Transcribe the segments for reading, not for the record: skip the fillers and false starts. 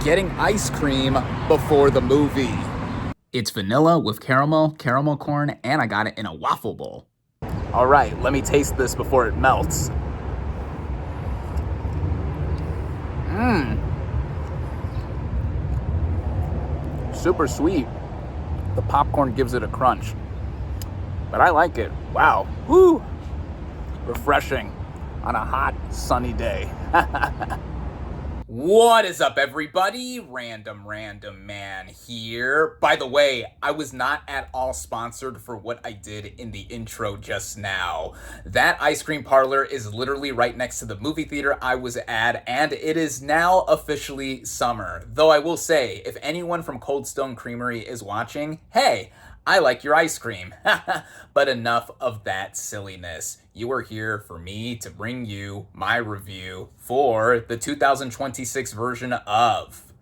getting ice cream before the movie. It's vanilla with caramel corn, and I got it in a waffle bowl. All right, let me taste this before it melts. Super sweet. The popcorn gives it a crunch, but I like it. Wow, woo, refreshing on a hot, sunny day. What is up, everybody? Random Man here. By the way, I was not at all sponsored for what I did in the intro just now. That ice cream parlor is literally right next to the movie theater I was at, and it is now officially summer. Though I will say, if anyone from Cold Stone Creamery is watching, hey, I like your ice cream. But enough of that silliness. You are here for me to bring you my review for the 2026 version of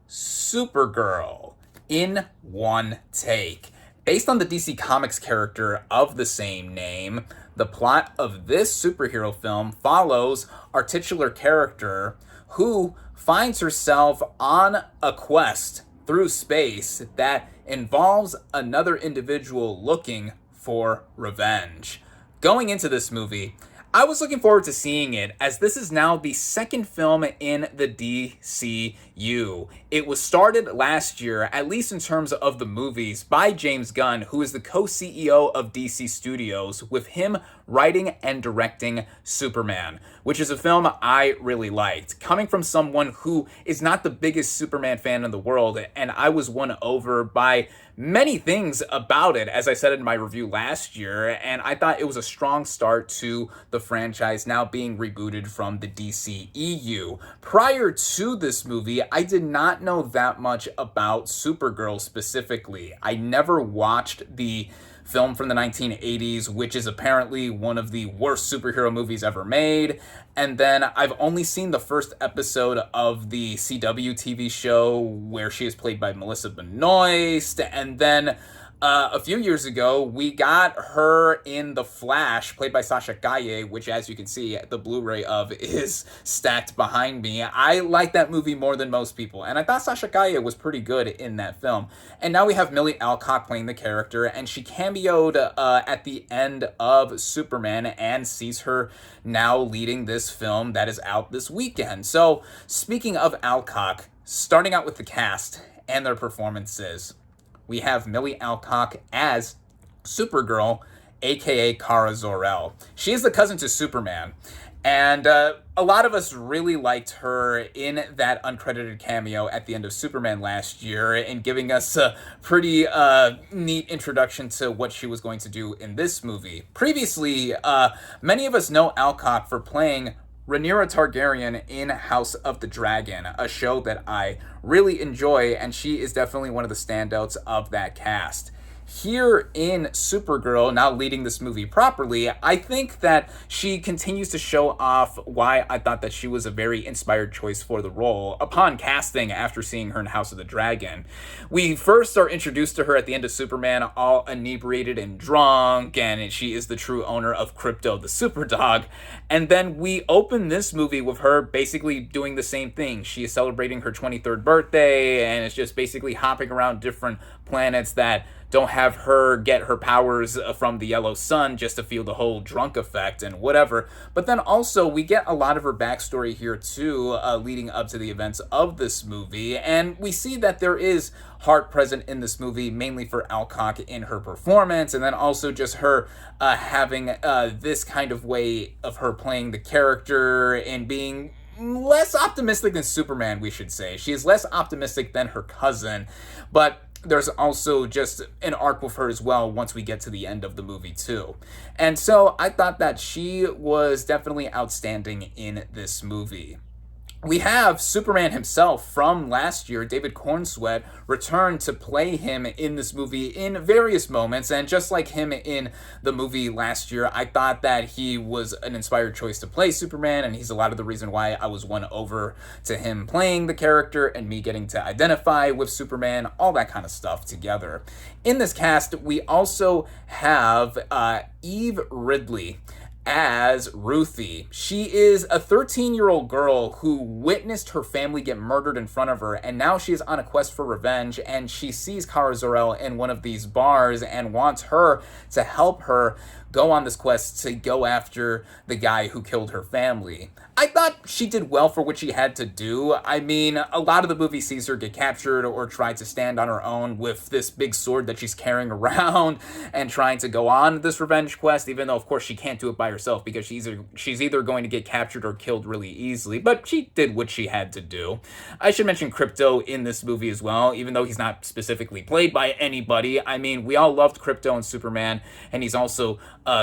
Supergirl in one take. Based on the DC Comics character of the same name, the plot of this superhero film follows our titular character who finds herself on a quest through space that involves another individual looking for revenge. Going into this movie, I was looking forward to seeing it, as this is now the second film in the DCU. It was started last year, at least in terms of the movies, by James Gunn, who is the co-CEO of DC Studios, with him writing and directing Superman, which is a film I really liked. Coming from someone who is not the biggest Superman fan in the world, and I was won over by many things about it, as I said in my review last year, and I thought it was a strong start to the franchise now being rebooted from the DCEU. Prior to this movie, I did not know that much about Supergirl specifically. I never watched the film from the 1980s, which is apparently one of the worst superhero movies ever made. And then I've only seen the first episode of the CW TV show where she is played by Melissa Benoist. And then a few years ago, we got her in The Flash, played by Sasha Calle, which, as you can see, the Blu-ray of is stacked behind me. I like that movie more than most people, and I thought Sasha Calle was pretty good in that film. And now we have Millie Alcock playing the character, and she cameoed at the end of Superman, and sees her now leading this film that is out this weekend. So, speaking of Alcock, starting out with the cast and their performances, we have Millie Alcock as Supergirl, aka Kara Zor-El. She is the cousin to Superman, and a lot of us really liked her in that uncredited cameo at the end of Superman last year, and giving us a pretty neat introduction to what she was going to do in this movie. Previously, many of us know Alcock for playing Rhaenyra Targaryen in House of the Dragon, a show that I really enjoy, and she is definitely one of the standouts of that cast. Here in Supergirl, now leading this movie properly, I think that she continues to show off why I thought that she was a very inspired choice for the role upon casting after seeing her in House of the Dragon. We first are introduced to her at the end of Superman, all inebriated and drunk, and she is the true owner of Crypto the Superdog. And then we open this movie with her basically doing the same thing. She is celebrating her 23rd birthday, and is just basically hopping around different planets that don't have her get her powers from the yellow sun just to feel the whole drunk effect and whatever. But then also we get a lot of her backstory here too, leading up to the events of this movie. And we see that there is heart present in this movie, mainly for Alcock in her performance, and then also just her having this kind of way of her playing the character and being less optimistic than Superman, we should say. She is less optimistic than her cousin, but there's also just an arc with her as well once we get to the end of the movie too. And so I thought that she was definitely outstanding in this movie. We have Superman himself from last year, David Cornsweet, return to play him in this movie in various moments. And just like him in the movie last year, I thought that he was an inspired choice to play Superman, and he's a lot of the reason why I was won over to him playing the character and me getting to identify with Superman, all that kind of stuff together. In this cast, we also have Eve Ridley as Ruthie. She is a 13-year-old girl who witnessed her family get murdered in front of her, and now she is on a quest for revenge, and she sees Kara Zor-El in one of these bars and wants her to help her go on this quest to go after the guy who killed her family. I thought she did well for what she had to do. I mean, a lot of the movie sees her get captured or try to stand on her own with this big sword that she's carrying around and trying to go on this revenge quest, even though, of course, she can't do it by herself because she's either going to get captured or killed really easily, but she did what she had to do. I should mention Krypto in this movie as well, even though he's not specifically played by anybody. I mean, we all loved Krypto in Superman, and he's also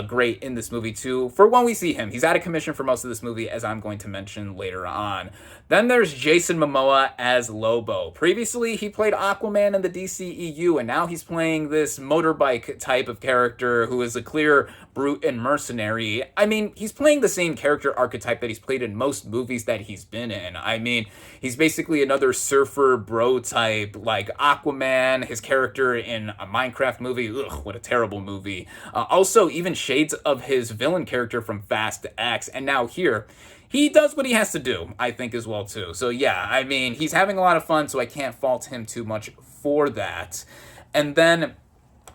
great in this movie too. For when we see him, he's out of commission for most of this movie, as I'm going to mention later on. Then there's Jason Momoa as Lobo. Previously, he played Aquaman in the DCEU, and now he's playing this motorbike type of character who is a clear brute and mercenary. I mean, he's playing the same character archetype that he's played in most movies that he's been in. I mean, he's basically another surfer bro type, like Aquaman, his character in a Minecraft movie. Ugh, what a terrible movie. Also, even shades of his villain character from Fast X, and now here, he does what he has to do, I think, as well, too. So, yeah, I mean, he's having a lot of fun, so I can't fault him too much for that. And then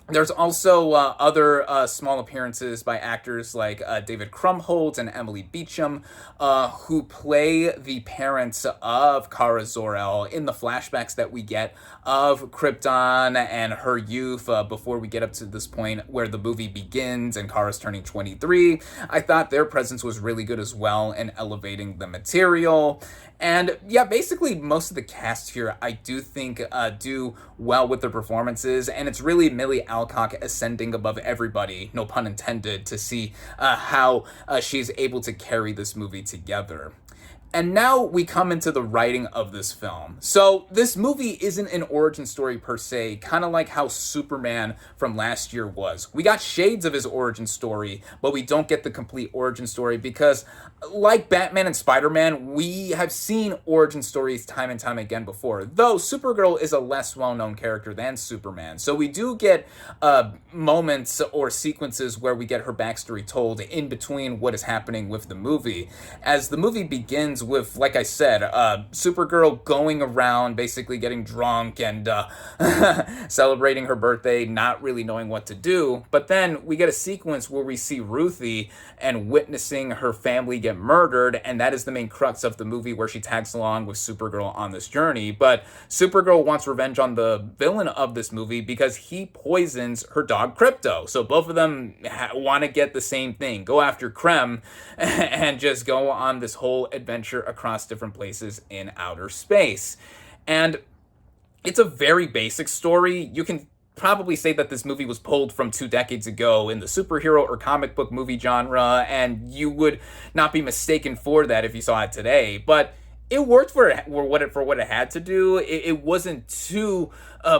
there's also other small appearances by actors like David Krumholtz and Emily Beecham, who play the parents of Kara Zor-El in the flashbacks that we get of Krypton and her youth before we get up to this point where the movie begins and Kara's turning 23. I thought their presence was really good as well in elevating the material. And yeah, basically most of the cast here I do think do well with their performances, and it's really Millie Alcock ascending above everybody, no pun intended, to see how she's able to carry this movie together. And now we come into the writing of this film. So this movie isn't an origin story per se, kind of like how Superman from last year was. We got shades of his origin story, but we don't get the complete origin story because, like Batman and Spider-Man, we have seen origin stories time and time again before, though Supergirl is a less well-known character than Superman. So we do get moments or sequences where we get her backstory told in between what is happening with the movie. As the movie begins with, like I said, Supergirl going around basically getting drunk and celebrating her birthday, not really knowing what to do. But then we get a sequence where we see Ruthie and witnessing her family get murdered, and that is the main crux of the movie, where she tags along with Supergirl on this journey. But Supergirl wants revenge on the villain of this movie because he poisons her dog Krypto. So both of them want to get the same thing, go after Krem and just go on this whole adventure across different places in outer space. And it's a very basic story. You can probably say that this movie was pulled from 2 decades ago in the superhero or comic book movie genre, and you would not be mistaken for that if you saw it today. But it worked for what it had to do. It wasn't too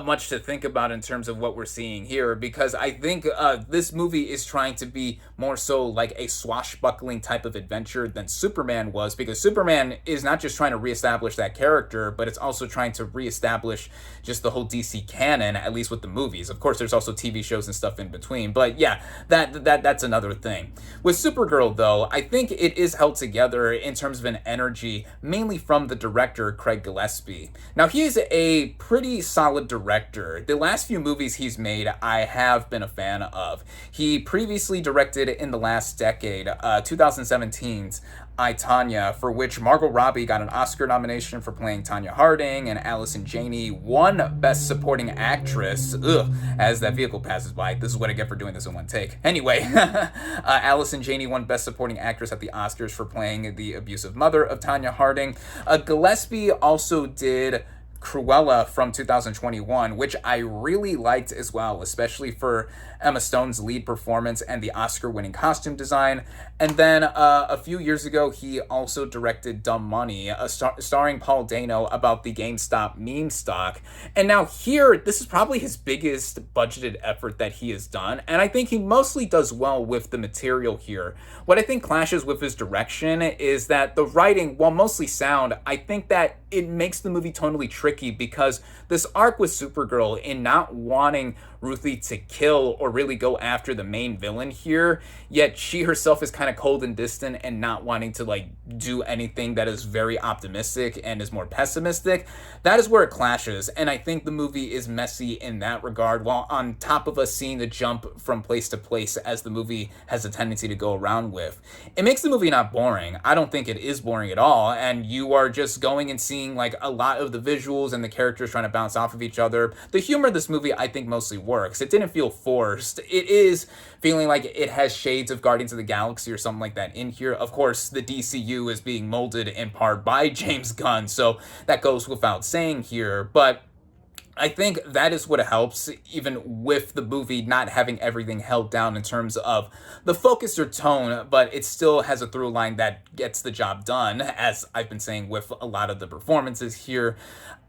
much to think about in terms of what we're seeing here, because I think this movie is trying to be more so like a swashbuckling type of adventure than Superman was, because Superman is not just trying to reestablish that character, but it's also trying to reestablish just the whole DC canon, at least with the movies. Of course, there's also TV shows and stuff in between, but yeah, that's another thing. With Supergirl, though, I think it is held together in terms of an energy, mainly from the director, Craig Gillespie. Now, he is a pretty solid director. The last few movies he's made, I have been a fan of. He previously directed in the last decade, 2017's I, Tonya, for which Margot Robbie got an Oscar nomination for playing Tonya Harding, and Allison Janney won Best Supporting Actress. As that vehicle passes by. This is what I get for doing this in one take. Anyway, Allison Janney won Best Supporting Actress at the Oscars for playing the abusive mother of Tonya Harding. Gillespie also did Cruella from 2021, which I really liked as well, especially for Emma Stone's lead performance and the Oscar-winning costume design. And then a few years ago, he also directed Dumb Money, starring Paul Dano, about the GameStop meme stock. And now here, this is probably his biggest budgeted effort that he has done, and I think he mostly does well with the material here. What I think clashes with his direction is that the writing, while mostly sound, I think that it makes the movie tonally tricky, because this arc with Supergirl in not wanting Ruthie to kill or really go after the main villain here, yet she herself is kind of cold and distant and not wanting to like do anything that is very optimistic and is more pessimistic. That is where it clashes, and I think the movie is messy in that regard, while on top of us seeing the jump from place to place as the movie has a tendency to go around with. It makes the movie not boring. I don't think it is boring at all, and you are just going and seeing like a lot of the visuals and the characters trying to bounce off of each other. The humor of this movie I think mostly works. It didn't feel forced. It is feeling like it has shades of Guardians of the Galaxy or something like that in here. Of course, the DCU is being molded in part by James Gunn, so that goes without saying here, but I think that is what helps, even with the movie not having everything held down in terms of the focus or tone, but it still has a through line that gets the job done, as I've been saying with a lot of the performances here.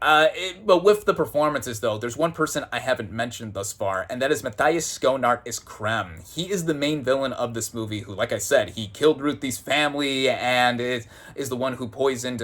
But with the performances, though, there's one person I haven't mentioned thus far, and that is Matthias Schoenaerts as Krem. He is the main villain of this movie who, like I said, he killed Ruthie's family and is the one who poisoned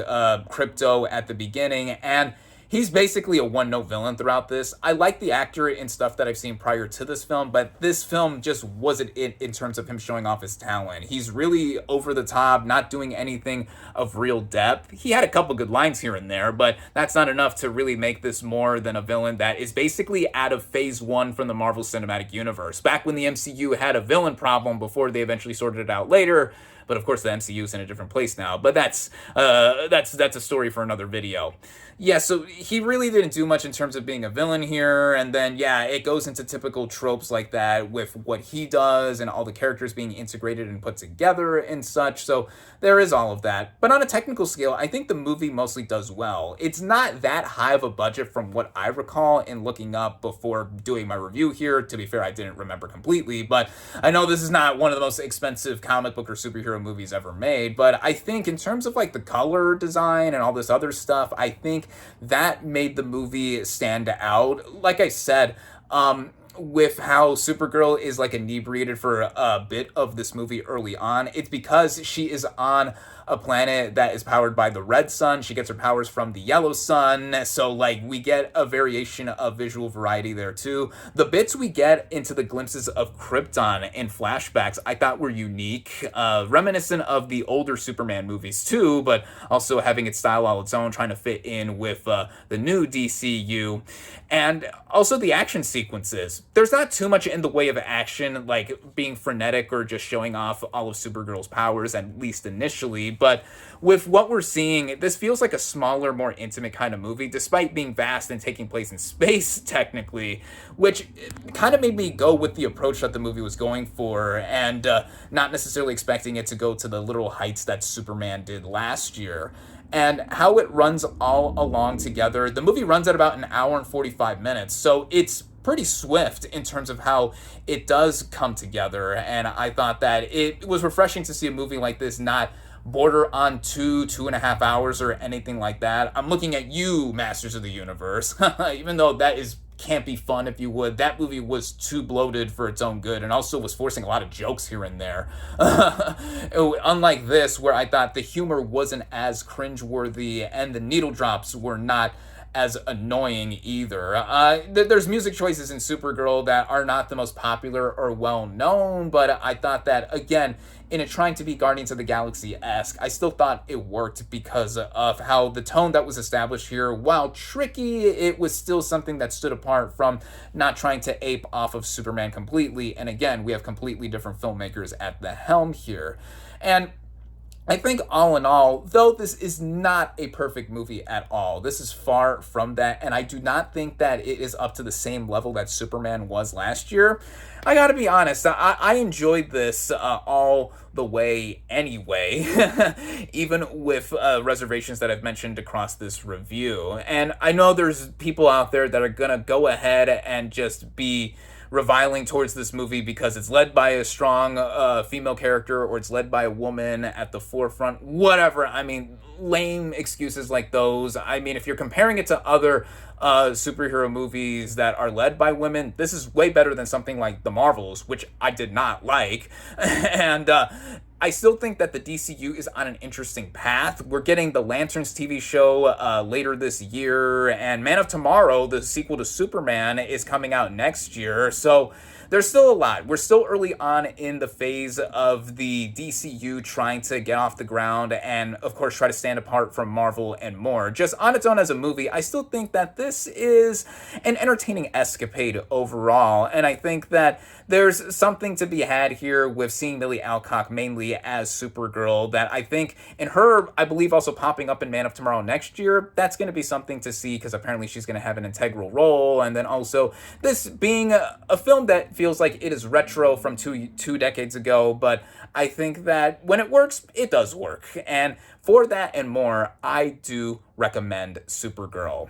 Crypto at the beginning, and he's basically a one-note villain throughout this. I like the actor in stuff that I've seen prior to this film, but this film just wasn't it in terms of him showing off his talent. He's really over the top, not doing anything of real depth. He had a couple good lines here and there, but that's not enough to really make this more than a villain that is basically out of phase one from the Marvel Cinematic Universe. Back when the MCU had a villain problem before they eventually sorted it out later. But of course, the MCU is in a different place now. But that's a story for another video. Yeah, so he really didn't do much in terms of being a villain here. And then, yeah, it goes into typical tropes like that with what he does and all the characters being integrated and put together and such. So there is all of that. But on a technical scale, I think the movie mostly does well. It's not that high of a budget from what I recall in looking up before doing my review here. To be fair, I didn't remember completely. But I know this is not one of the most expensive comic book or superhero movies ever made, but I think in terms of like the color design and all this other stuff, I think that made the movie stand out. Like I said, with how Supergirl is like inebriated for a bit of this movie early on, it's because she is on a planet that is powered by the red sun. She gets her powers from the yellow sun. So like we get a variation of visual variety there too. The bits we get into the glimpses of Krypton in flashbacks I thought were unique, reminiscent of the older Superman movies too, but also having its style all its own, trying to fit in with the new DCU. And also the action sequences. There's not too much in the way of action, like being frenetic or just showing off all of Supergirl's powers, at least initially. But with what we're seeing, this feels like a smaller, more intimate kind of movie, despite being vast and taking place in space, technically, which kind of made me go with the approach that the movie was going for, and not necessarily expecting it to go to the literal heights that Superman did last year. And how it runs all along together. The movie runs at about an hour and 45 minutes, so it's pretty swift in terms of how it does come together. And I thought that it was refreshing to see a movie like this not border on 2.5 hours or anything like that. I'm looking at you, Masters of the Universe, even though that can't be fun, if you would. That movie was too bloated for its own good, and also was forcing a lot of jokes here and there. Unlike this, where I thought the humor wasn't as cringeworthy and the needle drops were not as annoying either. There's music choices in Supergirl that are not the most popular or well known, but I thought that, again, in it trying to be Guardians of the Galaxy-esque, I still thought it worked because of how the tone that was established here, while tricky, it was still something that stood apart from not trying to ape off of Superman completely. And again, we have completely different filmmakers at the helm here. And I think all in all, though this is not a perfect movie at all, this is far from that, and I do not think that it is up to the same level that Superman was last year. I gotta be honest, I enjoyed this all the way anyway, even with reservations that I've mentioned across this review. And I know there's people out there that are gonna go ahead and just be reviling towards this movie because it's led by a strong female character, or it's led by a woman at the forefront, whatever. I mean, lame excuses like those. I mean, if you're comparing it to other superhero movies that are led by women, this is way better than something like The Marvels, which I did not like. And I still think that the DCU is on an interesting path. We're getting the Lanterns TV show later this year, and Man of Tomorrow, the sequel to Superman, is coming out next year. So there's still a lot. We're still early on in the phase of the DCU trying to get off the ground and, of course, try to stand apart from Marvel and more. Just on its own as a movie, I still think that this is an entertaining escapade overall, and I think that there's something to be had here with seeing Millie Alcock mainly as Supergirl that I think, in her, I believe also popping up in Man of Tomorrow next year, that's going to be something to see because apparently she's going to have an integral role, and then also this being a film that feels like it is retro from two decades ago, but I think that when it works, it does work, and for that and more, I do recommend Supergirl.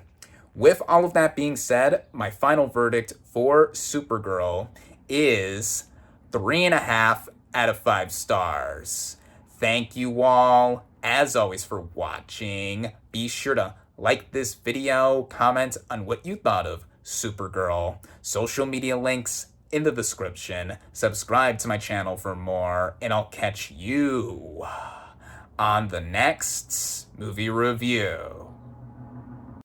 With all of that being said, my final verdict for Supergirl is 3.5 out of 5 stars. Thank you all, as always, for watching. Be sure to like this video, comment on what you thought of Supergirl. Social media links in the description. Subscribe to my channel for more, and I'll catch you on the next movie review.